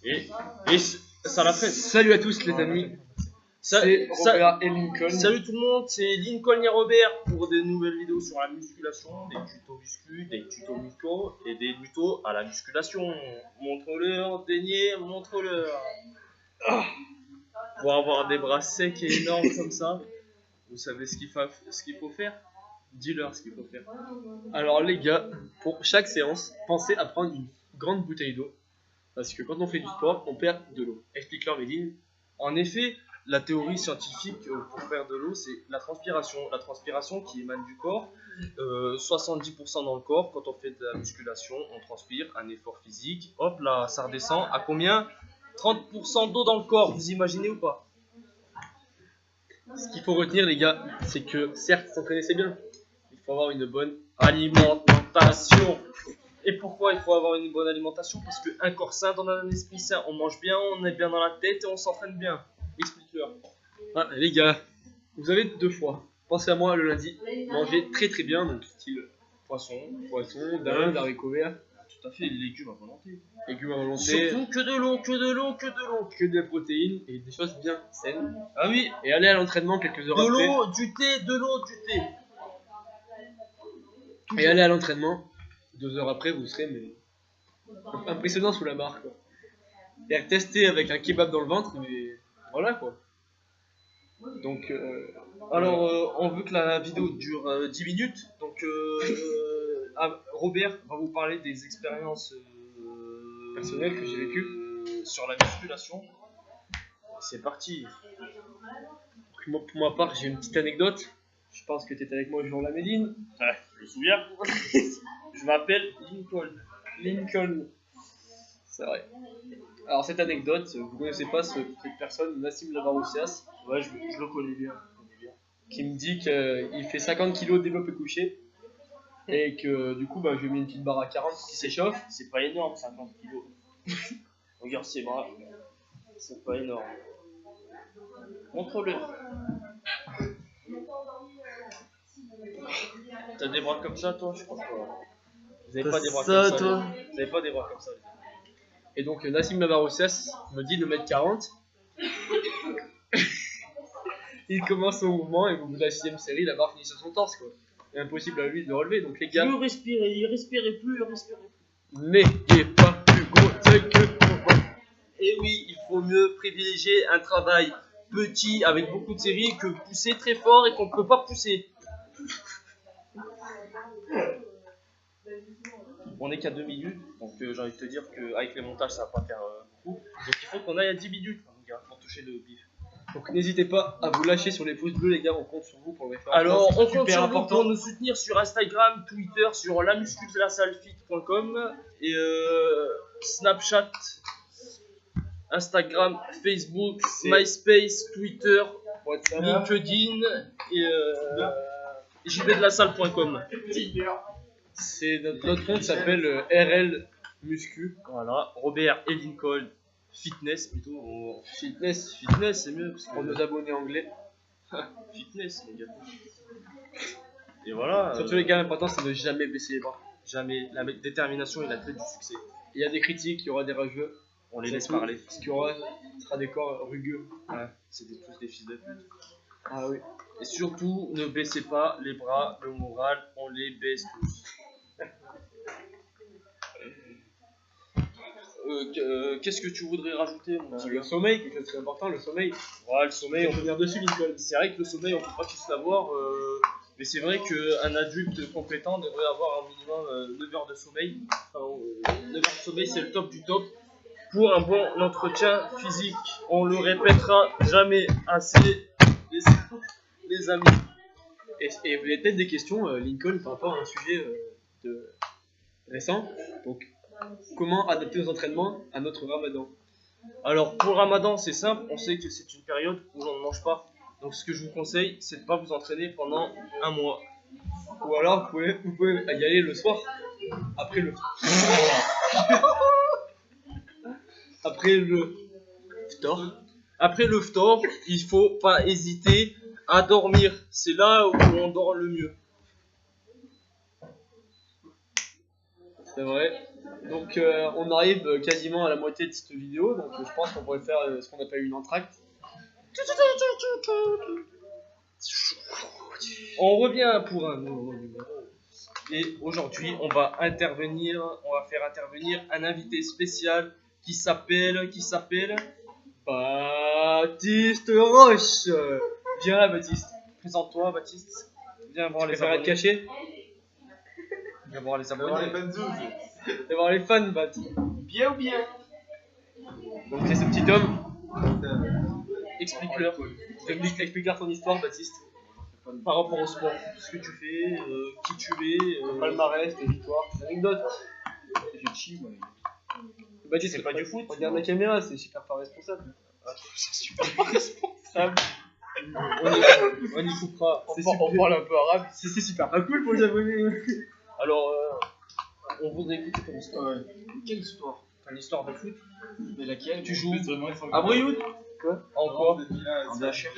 Et ça la fait. Salut à tous les amis. C'est Robert et Lincoln. Salut tout le monde, c'est Lincoln et Robert pour des nouvelles vidéos sur la musculation, des tutos muscu, des tutos muco et des tutos à la musculation. Montre-leur, Dénier, montre-leur. Pour avoir des bras secs et énormes comme ça, vous savez ce qu'il faut faire? Dis-leur ce qu'il faut faire. Alors les gars, pour chaque séance, pensez à prendre une grande bouteille d'eau. Parce que quand on fait du sport, on perd de l'eau. Explique-leur Méline. En effet, la théorie scientifique pour perdre de l'eau, c'est la transpiration. La transpiration qui émane du corps. 70% dans le corps, quand on fait de la musculation, on transpire, un effort physique. Hop là, ça redescend. À combien? 30% d'eau dans le corps, vous imaginez ou pas? Ce qu'il faut retenir les gars, c'est que certes, s'entraîner c'est bien. Il faut avoir une bonne alimentation. Et pourquoi il faut avoir une bonne alimentation? Parce qu'un corps sain dans un esprit sain, on mange bien, on est bien dans la tête et on s'entraîne bien. Explique-leur. Ah, les gars, vous avez deux choix. Pensez à moi le lundi, mangez très très bien, donc style poisson, dinde, haricots verts. Tout à fait, les légumes à volonté. Légumes à volonté. Surtout que de l'eau, que de l'eau, que de l'eau. Que de la protéine et des choses bien saines. Ah oui. Et aller à l'entraînement quelques heures après. De l'eau, du thé, de l'eau, du thé. Et aller à l'entraînement, 2 heures après, vous serez mais impressionnant sous la barre quoi. Et tester avec un kebab dans le ventre, mais voilà quoi. Donc, alors, on veut que la vidéo dure 10 minutes. Donc, Robert va vous parler des expériences personnelles que j'ai vécues sur la musculation. C'est parti. Pour ma part, j'ai une petite anecdote. Je pense que tu étais avec moi le jour de la Médine. Ouais, je me souviens. Je m'appelle Lincoln. Lincoln. C'est vrai. Alors cette anecdote, vous connaissez pas cette personne, Nassim Lavaroussias? Ouais, je le connais bien. Qui me dit qu'il fait 50 kg de développé couché. Et que du coup, je lui ai mis une petite barre à 40 qui s'échauffe. C'est pas énorme, 50 kg. Regarde ses bras. C'est pas énorme. Montre-le. T'as des bras comme ça, toi? Je pense pas. Vous avez pas des bras comme ça, toi? Vous avez pas des bras comme ça. Et donc, Nassim Lavaroussias me dit de mettre 40. Il commence son mouvement et au bout de la 6ème série, la barre finit sur son torse, quoi. C'est impossible à lui de le relever, donc les gars. Il respirait plus. N'ayez pas plus gros œil que moi. Et oui, il faut mieux privilégier un travail petit avec beaucoup de séries que pousser très fort et qu'on ne peut pas pousser. On n'est qu'à 2 minutes, donc j'ai envie de te dire qu'avec les montages ça va pas faire beaucoup. Donc il faut qu'on aille à 10 minutes pour toucher le bif. Donc n'hésitez pas à vous lâcher sur les pouces bleus les gars, on compte sur vous pour le faire. Alors on compte sur vous pour nous soutenir sur Instagram, Twitter, sur lamusculasalfit.com et Snapchat, Instagram, Facebook, MySpace, Twitter, WhatsApp, LinkedIn et jbdelasalle.com. C'est notre compte s'appelle RL Muscu. Voilà, Robert et Lincoln Fitness plutôt. Fitness c'est mieux parce que pour nos abonnés anglais. Fitness les gars. Et voilà. Surtout les gars, l'important c'est de jamais baisser les bras. Jamais. La détermination est la clé du succès. Il y a des critiques, il y aura des rageux. On les laisse parler. Ce qu'il y aura sera des corps rugueux. Ouais, c'est tous des fils de pute. Ah oui. Et surtout, ne baissez pas les bras, le moral, on les baisse tous. Qu'est-ce que tu voudrais rajouter Le sommeil, quelque chose de très important, le sommeil. Ouais, le sommeil, on peut venir dessus, Lincoln. C'est vrai que le sommeil, on peut pas tous l'avoir, mais c'est vrai qu'un adulte compétent devrait avoir un minimum 9 heures de sommeil. Enfin, 9 heures de sommeil, c'est le top du top pour un bon entretien physique. On le répétera jamais assez, les amis. Et vous avez peut-être des questions, Lincoln, par rapport à un sujet récent. Donc, comment adapter nos entraînements à notre ramadan? Alors, pour le ramadan, c'est simple. On sait que c'est une période où l'on ne mange pas. Donc, ce que je vous conseille, c'est de ne pas vous entraîner pendant un mois. Ou alors, vous pouvez y aller le soir, après le ftor. Après le ftor, il faut pas hésiter à dormir. C'est là où on dort le mieux. C'est vrai. Donc on arrive quasiment à la moitié de cette vidéo, donc je pense qu'on pourrait faire ce qu'on appelle une entracte. On revient pour un nouveau numéro. Et aujourd'hui, on va faire intervenir un invité spécial qui s'appelle Baptiste Roche. Viens là, Baptiste. Présente-toi, Baptiste. Viens voir Tu les préfères être abonnés. caché. Viens voir les abonnés. Viens voir les fans, Bat. Bien ou bien? Donc c'est ce petit homme. Explique-leur Explique-leur ton histoire, Baptiste. par rapport au sport, ce que tu fais, qui tu es. Palmarès, tes victoires, tes anecdotes. Je chill, moi. Baptiste, C'est pas du foot. Regarde la caméra, c'est super pas responsable. C'est super pas responsable. On y coupera. On parle un peu arabe. C'est super pas cool pour les abonnés. Alors, on voudrait écouter ton histoire. Quelle histoire? Ton histoire de foot. Mais laquelle? Tu joues à Brioude? Quoi? En quoi? En DHL.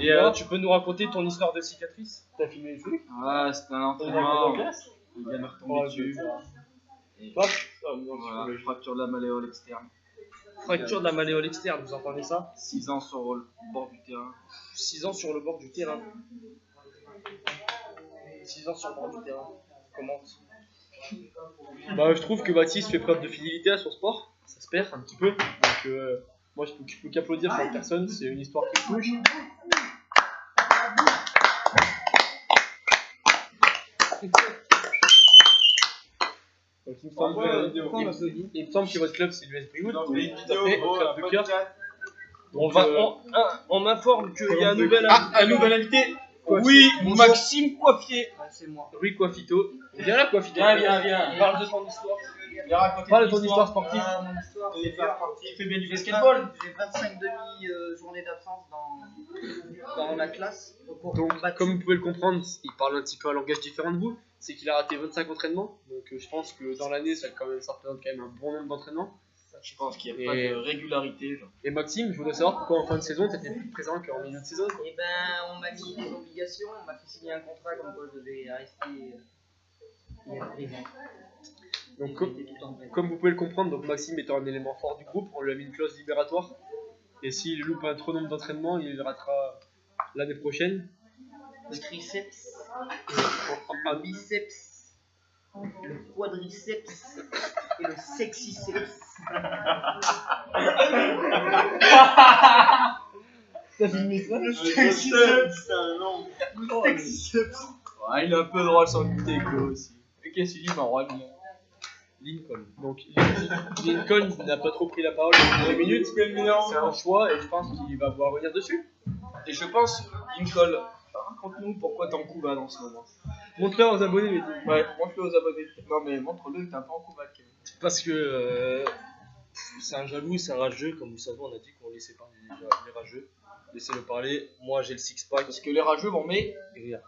Et tu peux nous raconter ton histoire de cicatrice? T'as filmé les trucs? Ah, c'était un En entraînement. classe? Il vient de retomber dessus. Et Hop. voilà, fracture de la malléole externe. Fracture de la malléole externe, vous entendez ça? 6 ans sur le bord du terrain. 6 ans sur le bord du terrain. 6 ans sur le bord du terrain. Comment? Bah, je trouve que Baptiste fait preuve de fidélité à son sport. Ça se perd un petit peu. Donc, moi, je peux qu'applaudir pour la personne. C'est une histoire qui me touche. Donc, il me semble que votre club c'est l'US Brioude. Tout à fait, votre club de cœur. On m'informe qu'il y a un nouvel Un nouvel invité. Oui, Maxime Coiffier. c'est moi. Rui Coiffito. Viens là, Coiffito. Viens. Parle de ton histoire. Parle de ton histoire sportive. Mon histoire, Tu fais bien du j'ai basketball. 25 demi-journées d'absence dans la classe. Au cours Donc, de battu. comme vous pouvez le comprendre, il parle un petit peu un langage différent de vous. C'est qu'il a raté 25 entraînements. Donc, je pense que dans l'année, ça représente quand même un bon nombre d'entraînements. Je pense qu'il n'y a pas de régularité. Genre. Et Maxime, je voudrais savoir pourquoi en fin de saison, tu étais plus présent qu'en milieu de saison. Quoi. Et ben, on m'a mis des obligations, on m'a fait signer un contrat comme quoi je devais rester présent. Donc, J'étais tout le temps présent. comme vous pouvez le comprendre, donc Maxime étant un élément fort du groupe, on lui a mis une clause libératoire. Et s'il loupe un trop nombre d'entraînements, il ratera l'année prochaine. Le triceps, le biceps, le quadriceps et le sexiceps. T'as filmé ça? C'est un nom. Ah, il a un peu drôle sans goûter, quoi aussi. Et qu'est-ce qu'il dit, ma roi? Lincoln. Donc, Lincoln n'a pas trop pris la parole pendant 2 minutes. C'est un choix et je pense qu'il va pouvoir revenir dessus. Et je pense, Lincoln, raconte-nous pourquoi t'es en couva en ce moment. Montre-le aux abonnés, mais dis. Ouais, montre-le aux abonnés. Non, mais montre-le que t'es un peu en couva. Parce que c'est un jaloux, c'est un rageux. Comme vous savez, on a dit qu'on laissait parler les rageux. Laissez-le parler. Moi, j'ai le six-pack. Parce que les rageux vont mais. Rire.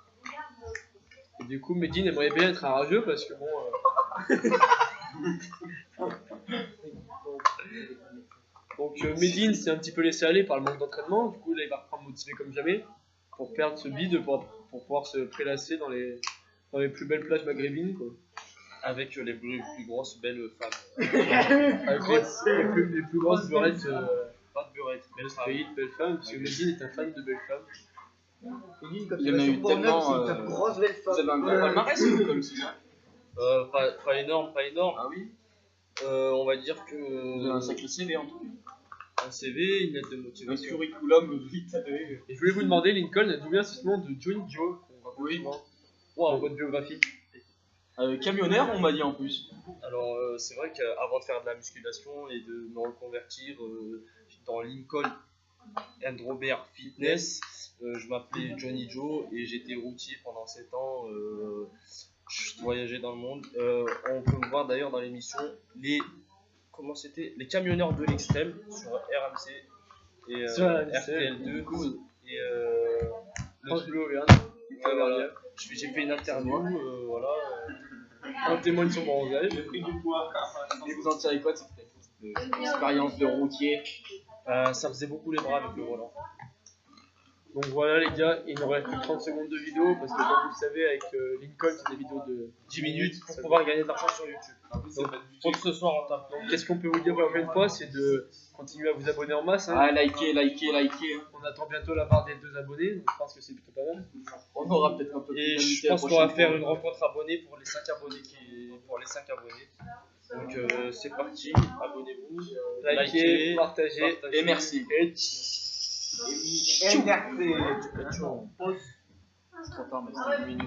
Et du coup, Medine aimerait bien être un rageux parce que bon. Donc, Medine s'est un petit peu laissé aller par le manque d'entraînement. Du coup, là, il va reprendre motivé comme jamais pour perdre ce bide, pour pouvoir se prélasser dans les plus belles plages maghrébines. Quoi. Avec les plus grosses belles femmes. Avec les plus grosses burettes Pas de beurette, belles du femmes. pays de belles femmes, parce que Medine est un fan de belles femmes. Il y en a eu tellement. C'est une grosse belle Vous avez femme. un gros palmarès ou comme ça? Pas énorme, pas énorme. Ah oui. On va dire Vous avez que un sacré CV en tout cas. un CV, une lettre de Un motivation. curriculum vite savez. Et je voulais vous demander, Lincoln, d'où vient ce nom de Johnny Joe qu'on voit Oui. souvent dans votre biographie? Camionneur, on m'a dit en plus. Alors c'est vrai qu'avant de faire de la musculation et de me reconvertir dans Lincoln and Robert Fitness, je m'appelais Johnny Joe et j'étais routier pendant 7 ans. Je voyageais dans le monde. On peut me voir d'ailleurs dans l'émission les camionneurs de l'extrême sur RMC et Sur RMC. RTL2 et France Bleu Auvergne. ouais, voilà. J'ai fait une interview, voilà. Un témoin de son bronzage. Et vous en tirez quoi de cette expérience de routier? Ça faisait beaucoup les bras avec le volant. Donc voilà les gars, il nous reste plus que 30 secondes de vidéo parce que comme vous le savez avec Lincoln c'est des vidéos de 10 minutes pour pouvoir gagner de l'argent sur YouTube. Donc ce soir on tape. Donc qu'est-ce qu'on peut vous dire pour la prochaine fois, c'est de continuer à vous abonner en masse. Hein. Ah, likez. On attend bientôt la barre des 2 abonnés, donc je pense que c'est plutôt pas mal. On aura peut-être un peu plus Et d'invités je la pense qu'on va prochaine faire fois. une rencontre abonnée pour les 5 abonnés Donc c'est parti, abonnez-vous, Likez, partagez. Et merci. Et C'est trop tard, mais c'est 10 minutes.